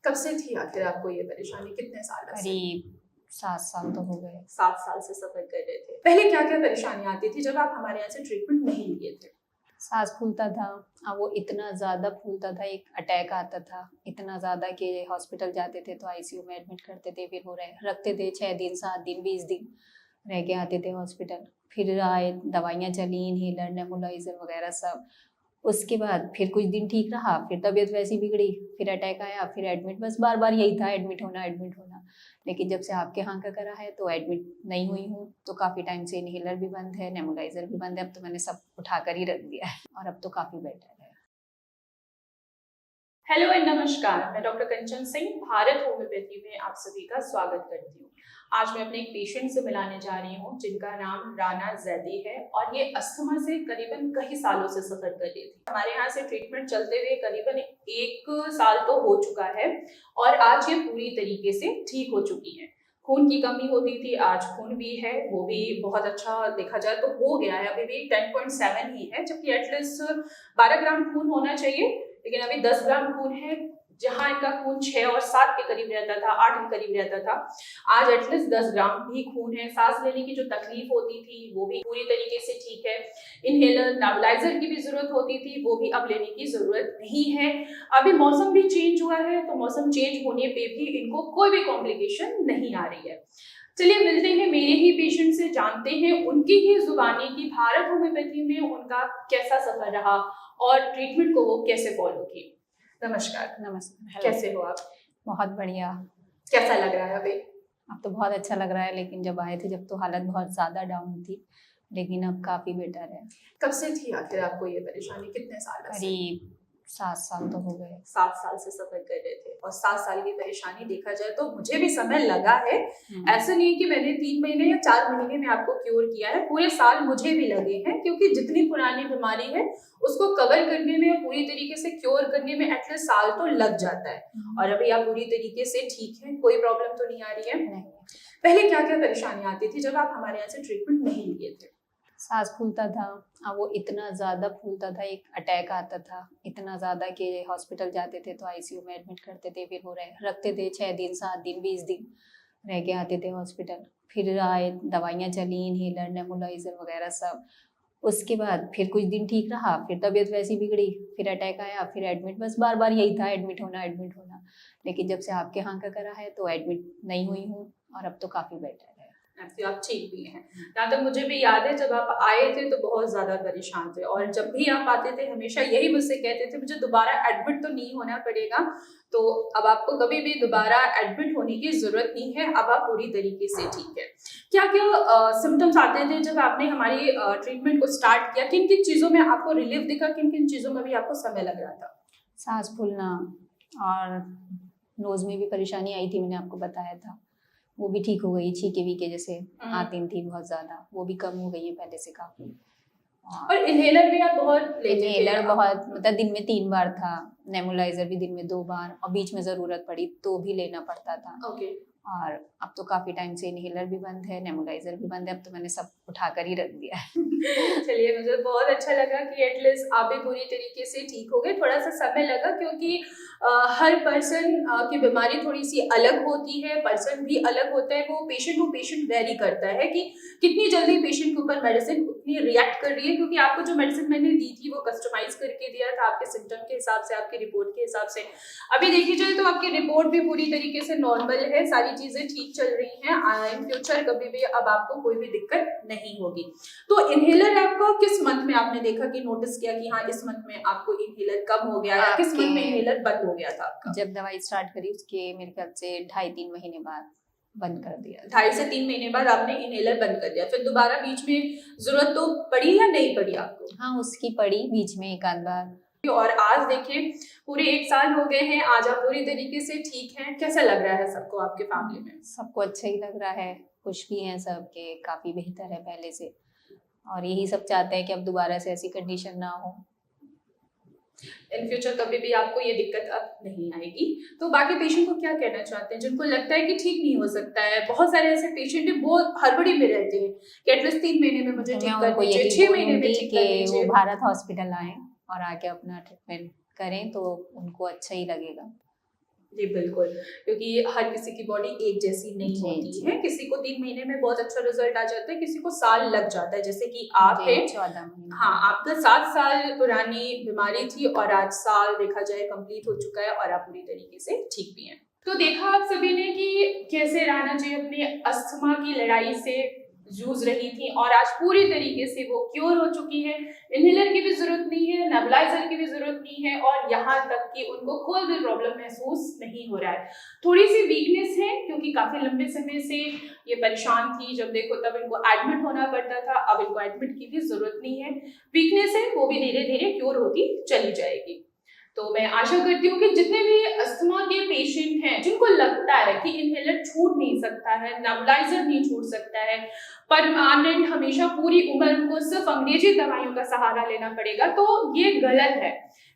कब से थी आखिर आपको ये परेशानी, कितने साल से? करीब 7 साल तो हो गए। 7 साल से सफर कर रहे थे। पहले क्या-क्या परेशानी आती थी जब आप हमारे यहाँ से ट्रीटमेंट नहीं लिए थे? सांस फूलता था, वो इतना ज़्यादा फूलता था, एक अटैक आता था, इतना ज़्यादा कि हॉस्पिटल जाते थे तो आईसीयू में एडमिट करते थे, फिर वो रखते थे 6 दिन, 7 दिन, 20 दिन रह के आते थे हॉस्पिटल। फिर आए, दवाइयाँ चली, इन्हेलर, नेबुलाइज़र वगैरह सब। उसके बाद फिर कुछ दिन ठीक रहा, फिर तबीयत वैसी बिगड़ी, फिर अटैक आया, फिर एडमिट, बस बार-बार यही था, एडमिट होना, एडमिट होना। लेकिन जब से आपके यहाँ का करा है तो एडमिट नहीं हुई हूँ, तो काफ़ी टाइम से इन्हेलर भी बंद है, नेबुलाइज़र भी बंद है, अब तो मैंने सब उठाकर ही रख दिया है और अब तो काफ़ी बेटर है। हेलो एंड नमस्कार, मैं डॉक्टर कंचन सिंह भारत होम्योपैथी में आप सभी का स्वागत करती हूँ। आज मैं अपने एक पेशेंट से मिलाने जा रही हूँ जिनका नाम राना जैदी है और ये अस्थमा से करीबन कई सालों से सफर कर रही थी। हमारे यहाँ से ट्रीटमेंट चलते हुए करीबन 1 साल तो हो चुका है और आज ये पूरी तरीके से ठीक हो चुकी है। खून की कमी होती थी, आज खून भी है, वो भी बहुत अच्छा देखा जाए तो हो गया है, अभी भी 10.7 ही है, जबकि एटलीस्ट 12 ग्राम खून होना चाहिए, लेकिन अभी 10 ग्राम खून है। जहां इनका खून 6 और 7 के करीब रहता था, 8 के करीब रहता था, आज एटलीस्ट 10 ग्राम भी खून है। सांस लेने की जो तकलीफ होती थी वो भी पूरी तरीके से ठीक है। इनहेलर, नेबुलाइजर की भी जरूरत होती थी, वो भी अब लेने की जरूरत नहीं है। अभी मौसम भी चेंज हुआ है, तो मौसम चेंज होने पे भी इनको कोई भी कॉम्प्लिकेशन नहीं आ रही है। चलिए मिलते हैं मेरे ही पेशेंट से, जानते हैं उनकी ही जुबानी की भारत होम्योपैथी में उनका कैसा सफर रहा और ट्रीटमेंट को वो कैसे फॉलो की। नमस्कार। नमस्कार। कैसे हो आप? बहुत बढ़िया। कैसा लग रहा है अभी? अब तो बहुत अच्छा लग रहा है, लेकिन जब आए थे जब तो हालत बहुत ज़्यादा डाउन थी, लेकिन अब काफ़ी बेटर है। कब से थी आखिर आपको ये परेशानी, कितने साल से? करीब 7 साल तो हो गए। 7 साल से सफर कर रहे थे और 7 साल की परेशानी देखा जाए तो मुझे भी समय लगा है। ऐसा नहीं है कि मैंने 3 महीने या 4 महीने में आपको क्योर किया है, पूरे साल मुझे भी लगे हैं, क्योंकि जितनी पुरानी बीमारी है उसको कवर करने में, पूरी तरीके से क्योर करने में एटलीस्ट साल तो लग जाता है। और अभी आप पूरी तरीके से ठीक हैं, कोई प्रॉब्लम तो नहीं आ रही है? नहीं। पहले क्या क्या परेशानी आती थी जब आप हमारे यहाँ से ट्रीटमेंट नहीं लिए थे? सांस फूलता था, वो इतना ज़्यादा फूलता था, एक अटैक आता था, इतना ज़्यादा कि हॉस्पिटल जाते थे तो आईसीयू में एडमिट करते थे, फिर वो रखते थे 6 दिन, 7 दिन, 20 दिन रह के आते थे हॉस्पिटल। फिर आए, दवाइयाँ चली, इन्हेलर, नेबुलाइज़र वगैरह सब। उसके बाद फिर कुछ दिन ठीक रहा, फिर तबीयत वैसी बिगड़ी, फिर अटैक आया, फिर एडमिट, बस बार-बार यही था, एडमिट होना, एडमिट होना। लेकिन जब से आपके यहाँ का करा है तो एडमिट नहीं हुई हूँ और अब तो काफ़ी बेटर है। आप ठीक भी हैं। जहाँ तक मुझे भी याद है, जब आप आए थे तो बहुत ज़्यादा परेशान थे और जब भी आप आते थे हमेशा यही मुझसे कहते थे, मुझे दोबारा एडमिट तो नहीं होना पड़ेगा। तो अब आपको कभी भी दोबारा एडमिट होने की ज़रूरत नहीं है, अब आप पूरी तरीके से ठीक है। क्या-क्या सिम्पटम्स आते थे जब आपने हमारी ट्रीटमेंट को स्टार्ट किया? किन-किन चीज़ों में आपको रिलीफ दिखा, किन-किन चीज़ों में भी आपको समय लग रहा था? सांस फूलना और नोज़ में भी परेशानी आई थी, मैंने आपको बताया था, वो भी ठीक हो गई। छींके-वीके जैसे आती थी बहुत ज़्यादा, वो भी कम हो गई है पहले से काफ़ी। और इन्हेलर भी आप बहुत लेते थे? इन्हेलर बहुत, मतलब दिन में 3 बार था, नेबुलाइज़र भी दिन में 2 बार, और बीच में ज़रूरत पड़ी तो भी लेना पड़ता था। ओके। और अब तो काफ़ी टाइम से इन्हेलर भी बंद है, नेबुलाइज़र भी बंद है, अब तो मैंने सब उठाकर ही रख दिया है। चलिए, मुझे बहुत अच्छा लगा कि एटलीस्ट आप भी पूरी तरीके से ठीक हो गए। थोड़ा-सा समय लगा क्योंकि हर पर्सन की बीमारी थोड़ी-सी अलग होती है, पर्सन भी अलग होता है, वो पेशेंट वेरी करता है कि कितनी जल्दी पेशेंट के ऊपर मेडिसिन उतनी रिएक्ट कर रही है, क्योंकि आपको जो मेडिसिन मैंने दी थी वो कस्टमाइज़ करके दिया था आपके सिम्पटम के हिसाब से, आपकी रिपोर्ट के हिसाब से। अभी देखी जाए तो आपकी रिपोर्ट भी पूरी तरीके से नॉर्मल है, सारी चीज़ें ठीक चल रही हैं। इन फ्यूचर कभी भी अब आपको कोई भी दिक्कत नहीं होगी। तो इन्हेलर आपको किस मंथ में आपने देखा कि नोटिस किया कि हाँ, इस मंथ में आपको इन्हेलर कम हो गया, या किस मंथ में इन्हेलर बंद हो गया था आपका? जब दवाई स्टार्ट करी उसके मेरे ख्याल से 2.5-3 महीने बाद बंद कर दिया। 2.5 से 3 महीने बाद आपने इन्हेलर बंद कर दिया, फिर दोबारा बीच में जरूरत तो पड़ी या नहीं पड़ी आपको? हाँ, उसकी पड़ी बीच में एक आध बार। और आज देखिए पूरे 1 साल हो गए हैं, आज आप पूरी तरीके से ठीक हैं। कैसा लग रहा है सबको आपके फैमिली में? सबको अच्छा ही लग रहा है, खुश भी हैं सब के काफ़ी बेहतर है पहले से, और यही सब चाहते हैं कि अब दोबारा से ऐसी कंडीशन ना हो। इन फ्यूचर कभी भी आपको ये दिक्कत अब नहीं आएगी। तो बाकी पेशेंट को क्या कहना चाहते हैं जिनको लगता है कि ठीक नहीं हो सकता है? बहुत सारे ऐसे पेशेंट हैं वो हड़बड़ी में रहते हैं कि एटलीस्ट 3 महीने में मुझे ठीक कर दीजिए, 6 महीने में ठीक कर दीजिए। वो भारत हॉस्पिटल आए और आके अपना ट्रीटमेंट करें तो उनको अच्छा ही लगेगा। जी बिल्कुल, क्योंकि हर किसी की बॉडी एक जैसी नहीं जी, होती जी। है। किसी को 3 महीने में बहुत अच्छा रिजल्ट आ जाता है, किसी को साल लग जाता है, जैसे कि आप जी, हैं। 14 महीने। हाँ, आपका 7 साल पुरानी बीमारी थी और आज साल देखा जाए कंप्लीट हो चुका है और आप पूरी तरीके से ठीक भी हैं। तो देखा आप सभी ने कि कैसे राणा जी अपने अस्थमा की लड़ाई से जूझ रही थी और आज पूरी तरीके से वो क्योर हो चुकी है। इनहेलर की भी जरूरत नहीं है, नेबुलाइजर की भी जरूरत नहीं है और यहाँ तक कि उनको कोई भी प्रॉब्लम महसूस नहीं हो रहा है। थोड़ी सी वीकनेस है क्योंकि काफी लंबे समय से ये परेशान थी, जब देखो तब इनको एडमिट होना पड़ता था, अब इनको एडमिट की भी जरूरत नहीं है। वीकनेस है वो भी धीरे धीरे क्योर होती चली जाएगी। तो मैं आशा करती हूँ कि जितने भी अस्थमा के पेशेंट हैं जिनको लगता है कि इनहेलर छूट नहीं सकता है, नेबुलाइजर नहीं छूट सकता है, परमानेंट हमेशा पूरी उम्र उनको सिर्फ अंग्रेजी दवाइयों का सहारा लेना पड़ेगा, तो ये गलत है।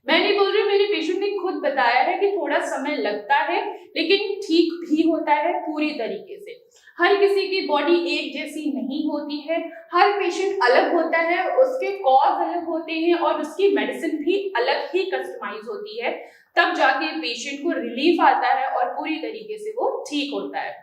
मैं नहीं बोल रही, मेरे पेशेंट ने खुद बताया है कि थोड़ा समय लगता है लेकिन ठीक भी होता है पूरी तरीके से। हर किसी की बॉडी एक जैसी नहीं होती है, हर पेशेंट अलग होता है, उसके कॉज अलग होते हैं और उसकी मेडिसिन भी अलग ही कस्टमाइज होती है, तब जाके पेशेंट को रिलीफ आता है और पूरी तरीके से वो ठीक होता है।